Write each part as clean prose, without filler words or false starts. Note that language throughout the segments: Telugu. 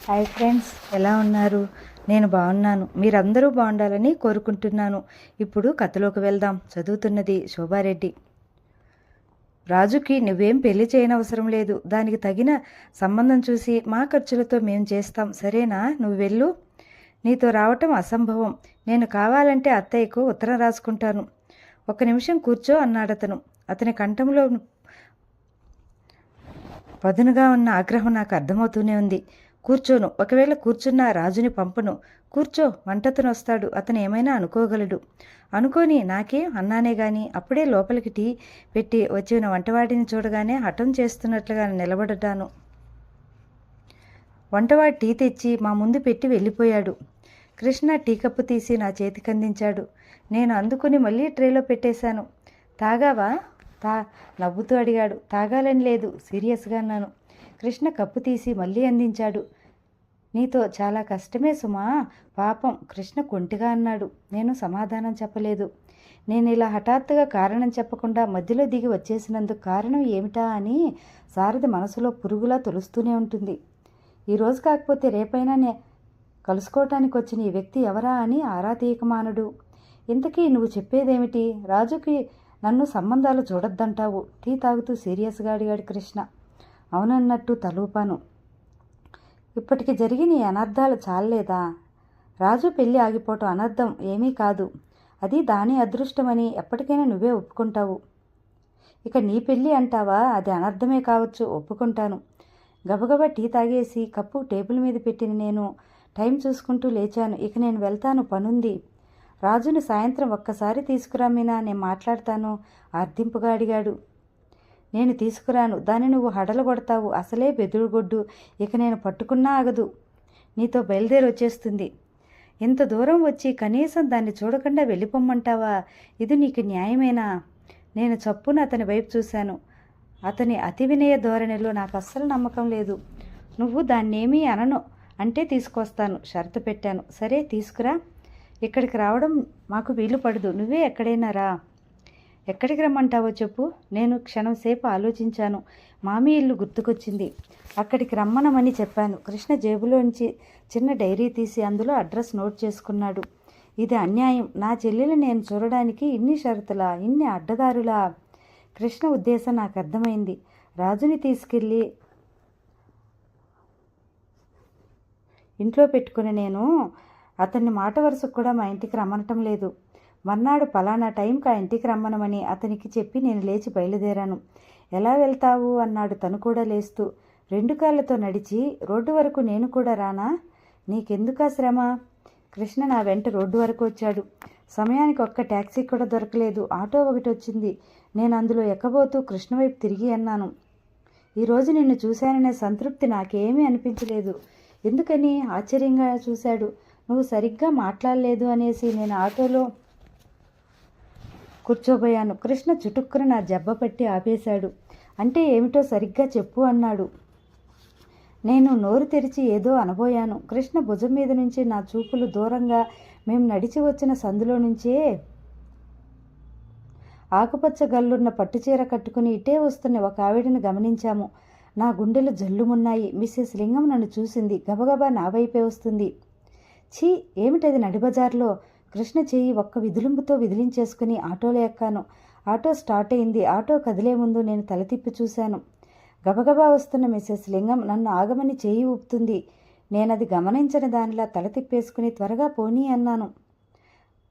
హాయ్ ఫ్రెండ్స్, ఎలా ఉన్నారు? నేను బాగున్నాను. మీరందరూ బాగుండాలని కోరుకుంటున్నాను. ఇప్పుడు కథలోకి వెళ్దాం. చదువుతున్నది శోభారెడ్డి. రాజుకి నువ్వేం పెళ్లి చేయనవసరం లేదు. దానికి తగిన సంబంధం చూసి మా ఖర్చులతో మేము చేస్తాం, సరేనా? నువ్వు వెళ్ళు. నీతో రావటం అసంభవం. నేను కావాలంటే అత్తయ్యకు ఉత్తరం రాసుకుంటాను. ఒక్క నిమిషం కూర్చో అన్నాడతను. అతని కంఠంలో పదునుగా ఉన్న ఆగ్రహం నాకు అర్థమవుతూనే ఉంది. కూర్చోను. ఒకవేళ కూర్చున్నా రాజుని పంపను. కూర్చో, వంటతను వస్తాడు. అతను ఏమైనా అనుకోగలడు. అనుకోని నాకేం అన్నానే గాని అప్పుడే లోపలికి టీ పెట్టి వచ్చిన వంటవాడిని చూడగానే హఠం చేస్తున్నట్లుగా నిలబడ్డాను. వంటవాడు టీ తెచ్చి మా ముందు పెట్టి వెళ్ళిపోయాడు. కృష్ణ టీ కప్పు తీసి నా చేతికందించాడు. నేను అందుకుని మళ్ళీ ట్రేలో పెట్టేశాను. తాగావా? నవ్వుతూ అడిగాడు. తాగాలని లేదు, సీరియస్గా అన్నాను. కృష్ణ కప్పు తీసి మళ్ళీ అందించాడు. నీతో చాలా కష్టమే సుమా. పాపం, కృష్ణ కొంటిగా అన్నాడు. నేను సమాధానం చెప్పలేదు. నేను ఇలా హఠాత్తుగా కారణం చెప్పకుండా మధ్యలో దిగి వచ్చేసినందుకు కారణం ఏమిటా అని శారద మనసులో పురుగులా తొలుస్తూనే ఉంటుంది. ఈరోజు కాకపోతే రేపైనా కలుసుకోవటానికి వచ్చిన ఈ వ్యక్తి ఎవరా అని ఆరా తీయకమానడు. ఇంతకీ నువ్వు చెప్పేదేమిటి? రాజుకి నన్ను సంబంధాలు చూడొద్దంటావు? టీ తాగుతూ సీరియస్గా అడిగాడు కృష్ణ. అవునన్నట్టు తలూపాను. ఇప్పటికి జరిగిన ఈ అనర్థాలు చాలలేదా? రాజు పెళ్ళి ఆగిపోవటం అనర్థం ఏమీ కాదు. అది దాని అదృష్టమని ఎప్పటికైనా నువ్వే ఒప్పుకుంటావు. ఇక నీ పెళ్ళి అంటావా? అది అనర్థమే కావచ్చు, ఒప్పుకుంటాను. గబగబా టీ తాగేసి కప్పు టేబుల్ మీద పెట్టిన నేను టైం చూసుకుంటూ లేచాను. ఇక నేను వెళ్తాను, పనుంది. రాజుని సాయంత్రం ఒక్కసారి తీసుకురా మీనా, నేను మాట్లాడతాను అర్థింపుగా అడిగాడు. నేను తీసుకురాను. దాన్ని నువ్వు హడలగొడతావు. అసలే బెదురుగొడ్డు. ఇక నేను పట్టుకున్నా ఆగదు. నీతో బయలుదేరి వచ్చేస్తుంది. ఇంత దూరం వచ్చి కనీసం దాన్ని చూడకుండా వెళ్ళిపోమ్మంటావా? ఇది నీకు న్యాయమేనా? నేను చప్పున అతని వైపు చూశాను. అతని అతి వినయ ధోరణిలో నాకు అస్సలు నమ్మకం లేదు. నువ్వు దాన్నేమీ అనను అంటే తీసుకొస్తాను, షరతు పెట్టాను. సరే, తీసుకురా. ఇక్కడికి రావడం మాకు వీలు పడదు. నువ్వే ఎక్కడైనా రా. ఎక్కడికి రమ్మంటావో చెప్పు. నేను క్షణంసేపు ఆలోచించాను. మామీ ఇల్లు గుర్తుకొచ్చింది. అక్కడికి రమ్మనమని చెప్పాను. కృష్ణ జేబులోంచి చిన్న డైరీ తీసి అందులో అడ్రస్ నోట్ చేసుకున్నాడు. ఇది అన్యాయం. నా చెల్లెలు నేను చూడడానికి ఇన్ని షరతులా, ఇన్ని అడ్డదారులా? కృష్ణ ఉద్దేశం నాకు అర్థమైంది. రాజుని తీసుకెళ్ళి ఇంట్లో పెట్టుకుని నేను అతన్ని మాట వరుసకు కూడా మా ఇంటికి రమ్మనటం లేదు. మర్నాడు పలానా టైంకి ఆ ఇంటికి రమ్మనమని అతనికి చెప్పి నేను లేచి బయలుదేరాను. ఎలా వెళ్తావు అన్నాడు తను కూడా లేస్తూ. 2 కాళ్ళతో నడిచి రోడ్డు వరకు నేను కూడా రానా? నీకెందుకా శ్రమ? కృష్ణ నా వెంట రోడ్డు వరకు వచ్చాడు. సమయానికి ఒక్క ట్యాక్సీ కూడా దొరకలేదు. ఆటో ఒకటి వచ్చింది. నేను అందులో ఎక్కబోతూ కృష్ణ వైపు తిరిగి అన్నాను. ఈరోజు నిన్ను చూశాననే సంతృప్తి నాకేమీ అనిపించలేదు. ఎందుకని? ఆశ్చర్యంగా చూశాడు. నువ్వు సరిగ్గా మాట్లాడలేదు అనేసి నేను ఆటోలో కూర్చోబోయాను. కృష్ణ చుటుక్కున నా జబ్బ పట్టి ఆపేశాడు. అంటే ఏమిటో సరిగ్గా చెప్పు అన్నాడు. నేను నోరు తెరిచి ఏదో అనబోయాను. కృష్ణ భుజం మీద నుంచి నా చూపులు దూరంగా మేము నడిచి వచ్చిన సందులో నుంచే ఆకుపచ్చ గల్లున్న పట్టుచీర కట్టుకుని ఇటే వస్తున్న ఒక ఆవిడను గమనించాము. నా గుండెలు జల్లుమున్నాయి. మిస్సెస్ లింగం నన్ను చూసింది. గబగబా నా వైపే వస్తుంది. ఛీ, ఏమిటది నడిబజార్లో? కృష్ణ చెయ్యి ఒక్క విదిలింపుతో విదిలించేసుకుని ఆటోలో ఎక్కాను. ఆటో స్టార్ట్ అయింది. ఆటో కదిలే ముందు నేను తల తిప్పి చూశాను. గబగబా వస్తున్న మిస్సెస్ లింగం నన్ను ఆగమని చెయ్యి ఊపుతుంది. నేనది గమనించని దానిలా తల తిప్పేసుకుని త్వరగా పోనీ అన్నాను.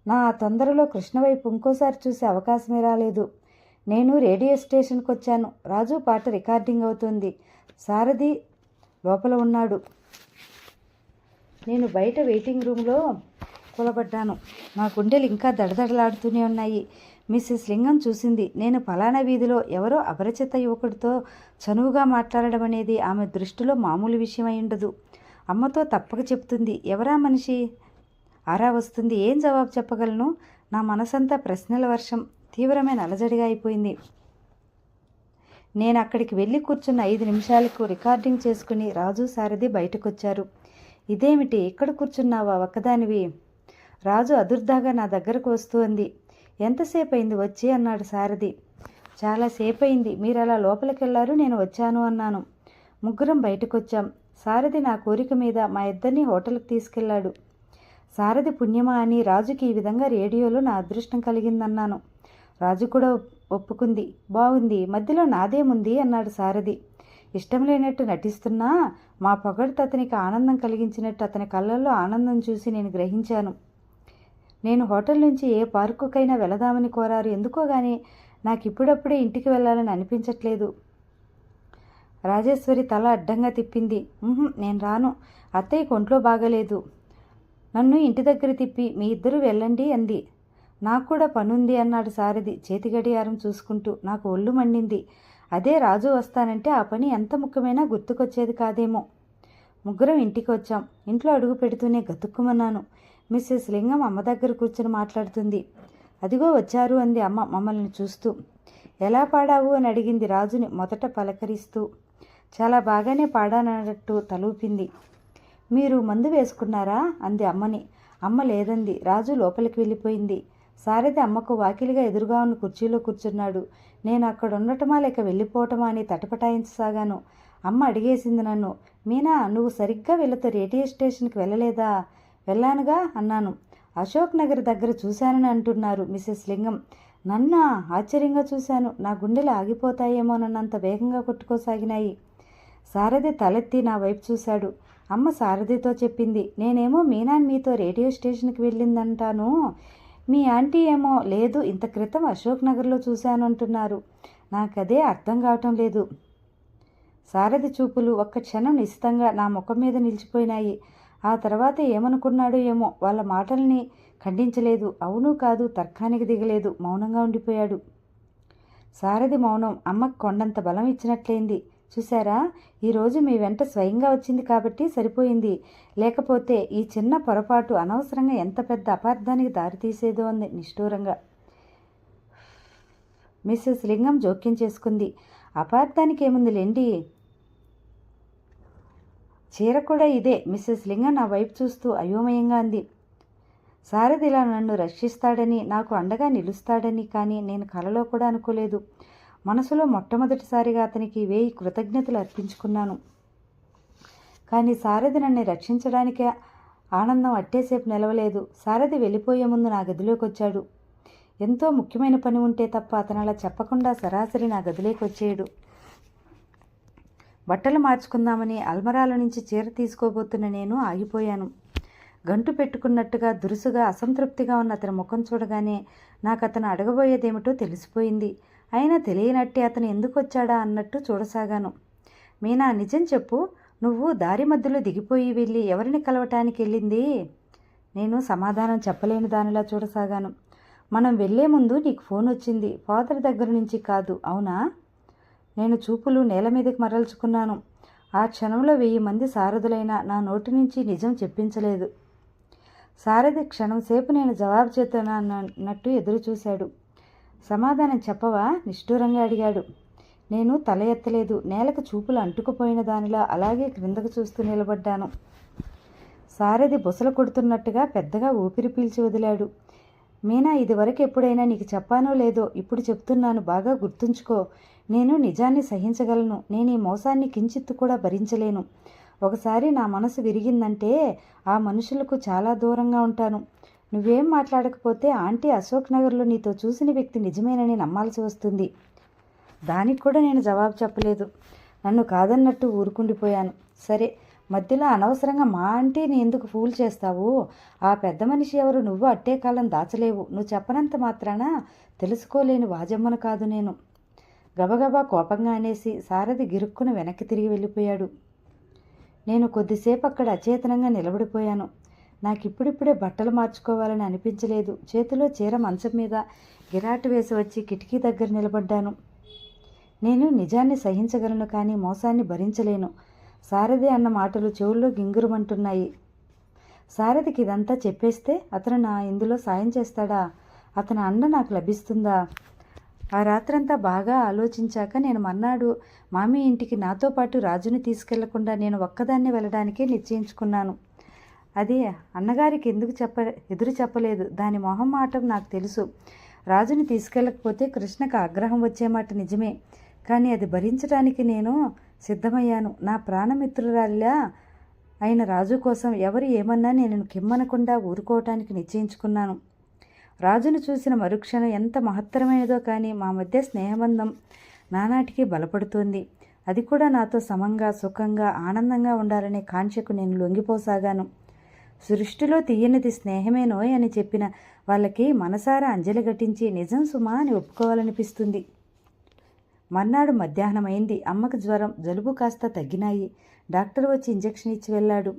నా తొందరలో కృష్ణ వైపు ఇంకోసారి చూసే అవకాశమే రాలేదు. నేను రేడియో స్టేషన్కి వచ్చాను. రాజు పాట రికార్డింగ్ అవుతుంది. సారథి లోపల ఉన్నాడు. నేను బయట వెయిటింగ్ రూమ్లో కూలబడ్డాను. నా గుండెలు ఇంకా దడదడలాడుతూనే ఉన్నాయి. మిస్సెస్ లింగం చూసింది. నేను పలానా వీధిలో ఎవరో అపరిచిత యువకుడితో చనువుగా మాట్లాడడం అనేది ఆమె దృష్టిలో మామూలు విషయం అయి ఉండదు. అమ్మతో తప్పక చెప్తుంది. ఎవరా మనిషి? ఆరా వస్తుంది. ఏం జవాబు చెప్పగలను? నా మనసంతా ప్రశ్నల వర్షం. తీవ్రమైన అలజడిగా అయిపోయింది. నేను అక్కడికి వెళ్ళి కూర్చున్న 5 నిమిషాలకు రికార్డింగ్ చేసుకుని రాజు సారథి బయటకొచ్చారు. ఇదేమిటి, ఇక్కడ కూర్చున్నావా ఒక్కదానివి? రాజు అదుర్దాగా నా దగ్గరకు వస్తూ అంది. ఎంతసేపు అయింది వచ్చి అన్నాడు సారథి. చాలాసేపు అయింది. మీరు అలా లోపలికి వెళ్ళారు, నేను వచ్చాను అన్నాను. ముగ్గురం బయటకొచ్చాం. సారథి నా కోరిక మీద మా ఇద్దరిని హోటల్కి తీసుకెళ్లాడు. సారథి పుణ్యమా అని రాజుకి ఈ విధంగా రేడియోలో నా అదృష్టం కలిగిందన్నాను. రాజు కూడా ఒప్పుకుంది. బాగుంది, మధ్యలో నాదేముంది అన్నాడు సారథి. ఇష్టం లేనట్టు నటిస్తున్నా మా పొగడ్త అతనికి ఆనందం కలిగించినట్టు అతని కళ్ళల్లో ఆనందం చూసి నేను గ్రహించాను. నేను హోటల్ నుంచి ఏ పార్కుకైనా వెళదామని కోరారు. ఎందుకో గానీ నాకు ఇప్పుడప్పుడే ఇంటికి వెళ్ళాలని అనిపించట్లేదు. రాజేశ్వరి తల అడ్డంగా తిప్పింది. నేను రాను, అత్తయ్య ఒంట్లో బాగలేదు. నన్ను ఇంటి దగ్గర తిప్పి మీ ఇద్దరు వెళ్ళండి అంది. నాకు కూడా పనుంది అన్నాడు సారథి చేతి గడియారం చూసుకుంటూ. నాకు ఒళ్ళు మండింది. అదే రాజు వస్తానంటే ఆ పని ఎంత ముఖ్యమైనా గుర్తుకొచ్చేది కాదేమో. ముగ్గురం ఇంటికి వచ్చాం. ఇంట్లో అడుగు పెడుతూనే గతుక్కుమన్నాను. మిస్సెస్ లింగం అమ్మ దగ్గర కూర్చొని మాట్లాడుతుంది. అదిగో వచ్చారు అంది అమ్మ మమ్మల్ని చూస్తూ. ఎలా పాడావు అని అడిగింది రాజుని మొదట పలకరిస్తూ. చాలా బాగానే పాడానన్నట్టు తలూపింది. మీరు మందు వేసుకున్నారా అంది అమ్మని. అమ్మ లేదంది. రాజు లోపలికి వెళ్ళిపోయింది. సారథి అమ్మకు వాకిలిగా ఎదురుగా ఉన్న కుర్చీలో కూర్చున్నాడు. నేను అక్కడ ఉండటమా లేక వెళ్ళిపోవటమా అని తటపటాయించసాగాను. అమ్మ అడిగేసింది నన్ను. మీనా, నువ్వు సరిగ్గా వీళ్ళతో రేడియో స్టేషన్కి వెళ్ళలేదా? వెళ్ళానుగా అన్నాను. అశోక్ నగర్ దగ్గర చూశానని అంటున్నారు మిసెస్ లింగం. నన్నా? ఆశ్చర్యంగా చూశాను. నా గుండెలు ఆగిపోతాయేమోనన్నంత వేగంగా కొట్టుకోసాగినాయి. సారథి తలెత్తి నా వైపు చూశాడు. అమ్మ సారథితో చెప్పింది. నేనేమో మీనాని మీతో రేడియో స్టేషన్కి వెళ్ళిందంటాను. మీ ఆంటీ ఏమో లేదు, ఇంత క్రితం అశోక్ నగర్లో చూశాను అంటున్నారు. నాకదే అర్థం కావటం లేదు. సారథి చూపులు ఒక్క క్షణం నిశితంగా నా ముఖం మీద నిలిచిపోయినాయి. ఆ తర్వాత ఏమనుకున్నాడో ఏమో వాళ్ళ మాటల్ని ఖండించలేదు. అవును కాదు తర్కానికి దిగలేదు. మౌనంగా ఉండిపోయాడు. సారథి మౌనం అమ్మకు కొండంత బలం ఇచ్చినట్లయింది. చూశారా, ఈరోజు మీ వెంట స్వయంగా వచ్చింది కాబట్టి సరిపోయింది. లేకపోతే ఈ చిన్న పొరపాటు అనవసరంగా ఎంత పెద్ద అపార్థానికి దారితీసేదో అంది నిష్ఠూరంగా. మిస్సెస్ లింగం జోక్యం చేసుకుంది. అపార్థానికి ఏముందిలేండి, చీర కూడా ఇదే. మిస్సెస్ లింగం నా వైపు చూస్తూ అయోమయంగా అంది. సారథి ఇలా నన్ను రక్షిస్తాడని, నాకు అండగా నిలుస్తాడని కానీ నేను కలలో కూడా అనుకోలేదు. మనసులో మొట్టమొదటిసారిగా అతనికి 1000 కృతజ్ఞతలు అర్పించుకున్నాను. కానీ సారథి నన్ను రక్షించడానికే ఆనందం అట్టేసేపు నిలవలేదు. సారథి వెళ్ళిపోయే ముందు నా గదిలోకి వచ్చాడు. ఎంతో ముఖ్యమైన పని ఉంటే తప్ప అతను అలా చెప్పకుండా సరాసరి నా గదిలోకి వచ్చేయడు. బట్టలు మార్చుకుందామని అల్మరాల నుంచి చీర తీసుకోబోతున్న నేను ఆగిపోయాను. గంటు పెట్టుకున్నట్టుగా దురుసుగా అసంతృప్తిగా ఉన్న అతని ముఖం చూడగానే నాకు అతను అడగబోయేదేమిటో తెలిసిపోయింది. అయినా తెలియనట్టే అతను ఎందుకు వచ్చాడా అన్నట్టు చూడసాగాను. మీనా, నిజం చెప్పు, నువ్వు దారి మధ్యలో దిగిపోయి వెళ్ళి ఎవరిని కలవటానికి వెళ్ళింది? నేను సమాధానం చెప్పలేని దానిలా చూడసాగాను. మనం వెళ్లే ముందు నీకు ఫోన్ వచ్చింది. ఫాదర్ దగ్గర నుంచి కాదు, అవునా? నేను చూపులు నేల మీదకి మరల్చుకున్నాను. ఆ క్షణంలో 1000 మంది సారథులైనా నా నోటి నుంచి నిజం చెప్పించలేదు. సారథి క్షణం సేపు నేను జవాబు చేస్తున్నానన్నట్టు ఎదురు చూశాడు. సమాధానం చెప్పవా? నిష్ఠూరంగా అడిగాడు. నేను తల ఎత్తలేదు. నేలకు చూపులు అంటుకుపోయిన దానిలా అలాగే క్రిందకు చూస్తూ నిలబడ్డాను. సారథి బుసలు కొడుతున్నట్టుగా పెద్దగా ఊపిరి పీల్చి వదిలాడు. మీనా, ఇదివరకు ఎప్పుడైనా నీకు చెప్పానో లేదో ఇప్పుడు చెప్తున్నాను, బాగా గుర్తుంచుకో. నేను నిజాన్ని సహించగలను. నేను ఈ మోసాన్ని కించిత్తు కూడా భరించలేను. ఒకసారి నా మనసు విరిగిందంటే ఆ మనుషులకు చాలా దూరంగా ఉంటాను. నువ్వేం మాట్లాడకపోతే ఆంటీ అశోక్ నగర్లో నీతో చూసిన వ్యక్తి నిజమేనని నమ్మాల్సి వస్తుంది. దానికి కూడా నేను జవాబు చెప్పలేదు. నన్ను కాదన్నట్టు ఊరుకుండిపోయాను. సరే, మధ్యలో అనవసరంగా మా ఆంటీని ఎందుకు ఫూల్ చేస్తావు? ఆ పెద్ద మనిషి ఎవరు? నువ్వు అట్టే కాలం దాచలేవు. నువ్వు చెప్పనంత మాత్రాన తెలుసుకోలేని వాజమ్మను కాదు నేను. గబగబా కోపంగా అనేసి సారథి గిరుక్కున వెనక్కి తిరిగి వెళ్ళిపోయాడు. నేను కొద్దిసేపు అక్కడ అచేతనంగా నిలబడిపోయాను. నాకిప్పుడిప్పుడే బట్టలు మార్చుకోవాలని అనిపించలేదు. చేతిలో చీర మంచం మీద గిరాటు వేసి వచ్చి కిటికీ దగ్గర నిలబడ్డాను. నేను నిజాన్ని సహించగలను, కానీ మోసాన్ని భరించలేను. సారథి అన్న మాటలు చెవుల్లో గింగురుమంటున్నాయి. సారథికి ఇదంతా చెప్పేస్తే అతను ఇందులో సాయం చేస్తాడా? అతని అండ నాకు లభిస్తుందా? ఆ రాత్రంతా బాగా ఆలోచించాక నేను మర్నాడు మామీ ఇంటికి నాతో పాటు రాజుని తీసుకెళ్లకుండా నేను ఒక్కదాన్నే వెళ్ళడానికే నిశ్చయించుకున్నాను. అది అన్నగారికి ఎందుకు ఎదురు చెప్పలేదు. దాని మొహమాటం నాకు తెలుసు. రాజుని తీసుకెళ్ళకపోతే కృష్ణకు ఆగ్రహం వచ్చే మాట నిజమే, కానీ అది భరించడానికి నేను సిద్ధమయ్యాను. నా ప్రాణమిత్రురాలిలా అయిన రాజు కోసం ఎవరు ఏమన్నా నేను కిమ్మనకుండా ఊరుకోవటానికి నిశ్చయించుకున్నాను. రాజును చూసిన మరుక్షణం ఎంత మహత్తరమైనదో కానీ మా మధ్య స్నేహబంధం నానాటికి బలపడుతోంది. అది కూడా నాతో సమంగా, సుఖంగా, ఆనందంగా ఉండాలనే కాంక్షకు నేను లొంగిపోసాగాను. సృష్టిలో తీయనిది స్నేహమేనోయ్ అని చెప్పిన వాళ్ళకి మనసారా అంజలి ఘటించి నిజం సుమా అని ఒప్పుకోవాలనిపిస్తుంది. మర్నాడు మధ్యాహ్నమైంది. అమ్మకు జ్వరం, జలుబు కాస్త తగ్గినాయి. డాక్టర్ వచ్చి ఇంజెక్షన్ ఇచ్చి వెళ్ళాడు.